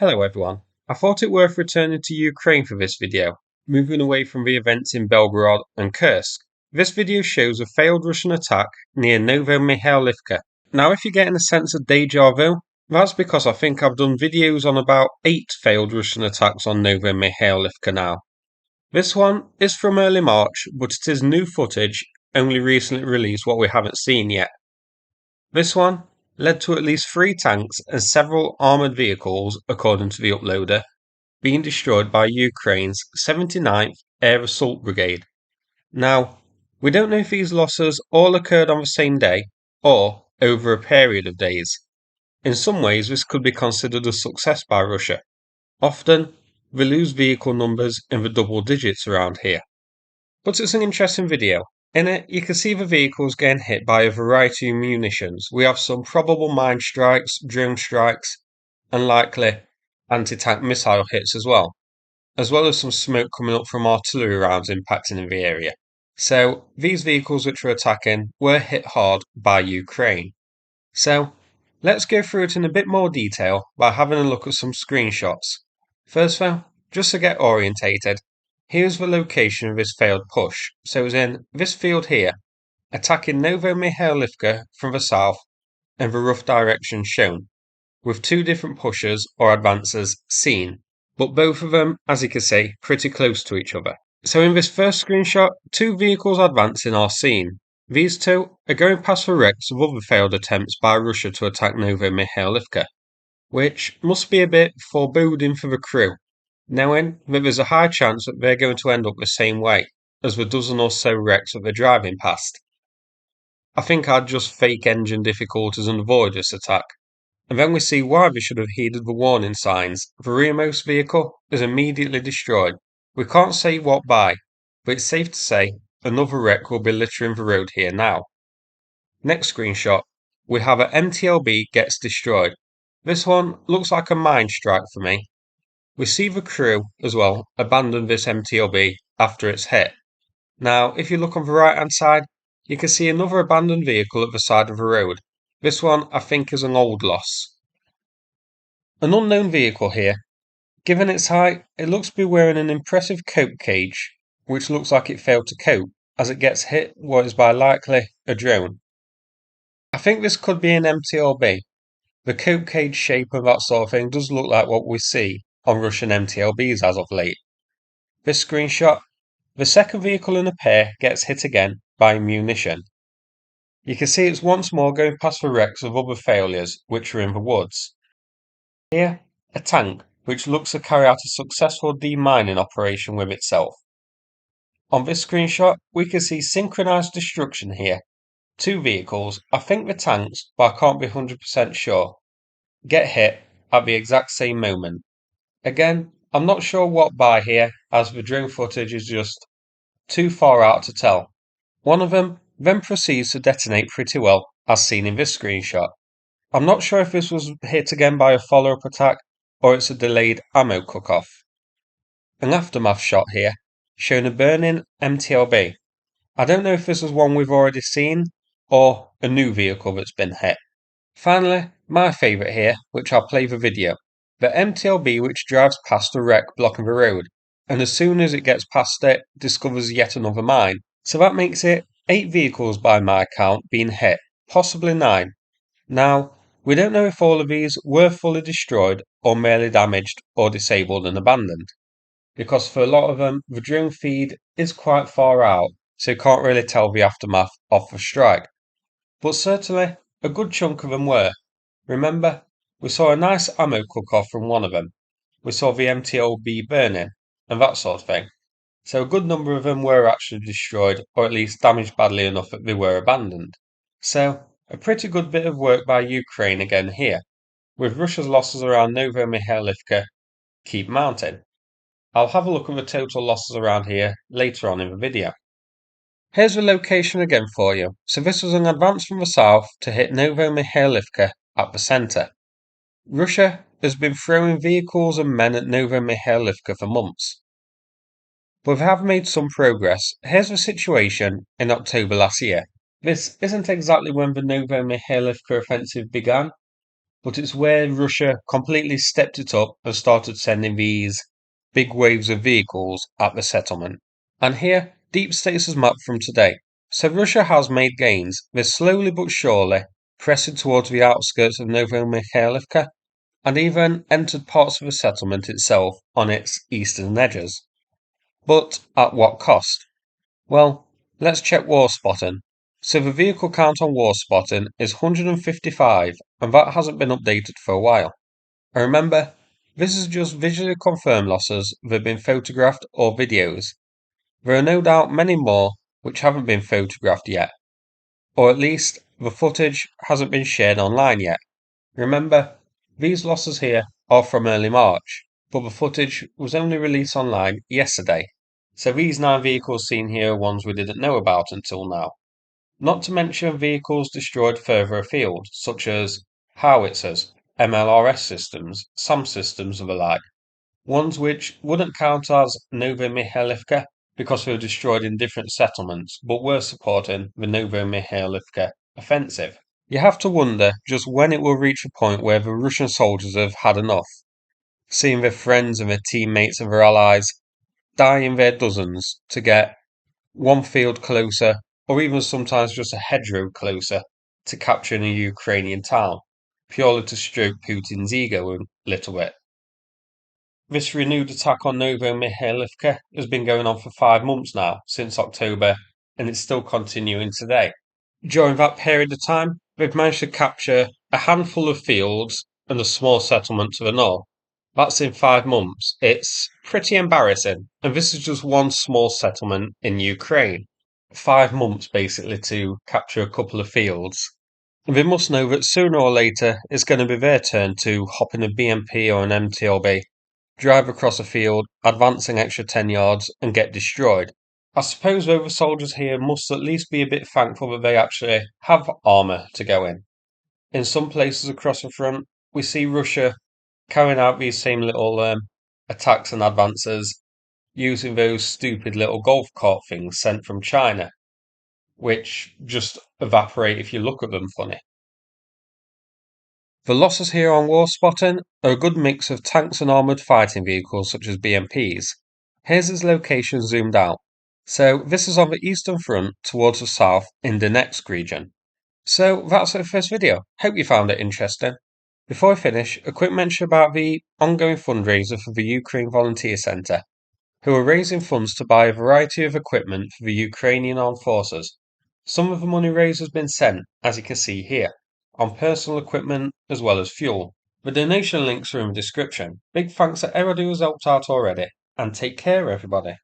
Hello everyone. I thought it worth returning to Ukraine for this video, moving away from the events in Belgorod and Kursk. This video shows a failed Russian attack near Novomykhailivka. Now if you're getting a sense of deja vu, that's because I think I've done videos on about 8 failed Russian attacks on Novomykhailivka now. This one is from early March, but it is new footage, only recently released what we haven't seen yet. This one led to at least 3 tanks and several armoured vehicles, according to the uploader, being destroyed by Ukraine's 79th Air Assault Brigade. Now, we don't know if these losses all occurred on the same day or over a period of days. In some ways, this could be considered a success by Russia. Often, we lose vehicle numbers in the double digits around here. But it's an interesting video. In it, you can see the vehicles getting hit by a variety of munitions. We have some probable mine strikes, drone strikes, and likely anti-tank missile hits as well as some smoke coming up from artillery rounds impacting in the area. So, these vehicles which were attacking were hit hard by Ukraine. So, let's go through it in a bit more detail by having a look at some screenshots. First though, just to get orientated, here's the location of this failed push. So it was in this field here, attacking Novomykhailivka from the south and the rough direction shown, with 2 different pushes or advances seen, but both of them, as you can see, pretty close to each other. So in this first screenshot, 2 vehicles advancing are seen. These 2 are going past the wrecks of other failed attempts by Russia to attack Novomykhailivka, which must be a bit foreboding for the crew, knowing that there's a high chance that they're going to end up the same way as the dozen or so wrecks that they're driving past. I think I'd just fake engine difficulties and avoid this attack. And then we see why they should have heeded the warning signs. The rearmost vehicle is immediately destroyed. We can't say what by, but it's safe to say another wreck will be littering the road here now. Next screenshot, we have a MTLB gets destroyed. This one looks like a mine strike for me. We see the crew, as well, abandon this MTLB after it's hit. Now, if you look on the right hand side, you can see another abandoned vehicle at the side of the road. This one, I think, is an old loss. An unknown vehicle here. Given its height, it looks to be wearing an impressive cope cage, which looks like it failed to cope, as it gets hit what is by likely a drone. I think this could be an MTLB. The cope cage shape and that sort of thing does look like what we see on Russian MTLBs as of late. This screenshot, the second vehicle in a pair gets hit again by munition. You can see it's once more going past the wrecks of other failures which are in the woods. Here, a tank which looks to carry out a successful demining operation with itself. On this screenshot, we can see synchronized destruction here. 2 vehicles, I think the tanks, but I can't be 100% sure, get hit at the exact same moment. Again, I'm not sure what by here, as the drone footage is just too far out to tell. One of them then proceeds to detonate pretty well, as seen in this screenshot. I'm not sure if this was hit again by a follow-up attack, or it's a delayed ammo cook-off. An aftermath shot here, showing a burning MTLB. I don't know if this is one we've already seen, or a new vehicle that's been hit. Finally, my favourite here, which I'll play the video. The MTLB which drives past a wreck blocking the road, and as soon as it gets past it, discovers yet another mine. So that makes it 8 vehicles by my count being hit, possibly 9. Now, we don't know if all of these were fully destroyed or merely damaged or disabled and abandoned, because for a lot of them, the drone feed is quite far out, so you can't really tell the aftermath of the strike. But certainly, a good chunk of them were. Remember, we saw a nice ammo cook-off from one of them. We saw the MTLB burning, and that sort of thing. So a good number of them were actually destroyed, or at least damaged badly enough that they were abandoned. So, a pretty good bit of work by Ukraine again here, with Russia's losses around Novomykhailivka keep mounting. I'll have a look at the total losses around here later on in the video. Here's the location again for you. So this was an advance from the south to hit Novomykhailivka at the centre. Russia has been throwing vehicles and men at Novomykhailivka for months, but they have made some progress. Here's the situation in October last year. This isn't exactly when the Novomykhailivka offensive began, but it's where Russia completely stepped it up and started sending these big waves of vehicles at the settlement. And here, deep states is mapped from today. So Russia has made gains. They're slowly but surely pressing towards the outskirts of Novomykhailivka and even entered parts of the settlement itself on its eastern edges. But at what cost? Well, let's check war spotting. So the vehicle count on war spotting is 155 and that hasn't been updated for a while. And remember, this is just visually confirmed losses that have been photographed or videos. There are no doubt many more which haven't been photographed yet, or at least the footage hasn't been shared online yet. Remember, these losses here are from early March, but the footage was only released online yesterday. So these 9 vehicles seen here are ones we didn't know about until now. Not to mention vehicles destroyed further afield, such as howitzers, MLRS systems, SAM systems and the like. Ones which wouldn't count as Novomykhailivka because they were destroyed in different settlements, but were supporting the Novomykhailivka offensive. You have to wonder just when it will reach a point where the Russian soldiers have had enough, seeing their friends and their teammates and their allies die in their dozens to get one field closer, or even sometimes just a hedgerow closer, to capturing a Ukrainian town, purely to stroke Putin's ego a little bit. This renewed attack on Novomykhailivka has been going on for 5 months now, since October, and it's still continuing today. During that period of time, they've managed to capture a handful of fields and a small settlement to the north. That's in 5 months. It's pretty embarrassing. And this is just one small settlement in Ukraine. 5 months basically to capture a couple of fields. They must know that sooner or later it's going to be their turn to hop in a BMP or an MTLB, drive across a field, advance an extra 10 yards, and get destroyed. I suppose though the soldiers here must at least be a bit thankful that they actually have armour to go in. In some places across the front, we see Russia carrying out these same little attacks and advances using those stupid little golf cart things sent from China, which just evaporate if you look at them funny. The losses here on war spotting are a good mix of tanks and armoured fighting vehicles such as BMPs. Here's its location zoomed out. So this is on the eastern front towards the south in the Donetsk region. So that's it for this video. Hope you found it interesting. Before I finish, a quick mention about the ongoing fundraiser for the Ukraine Volunteer Centre, who are raising funds to buy a variety of equipment for the Ukrainian armed forces. Some of the money raised has been sent, as you can see here, on personal equipment as well as fuel. The donation links are in the description. Big thanks to everybody who's helped out already, and take care everybody.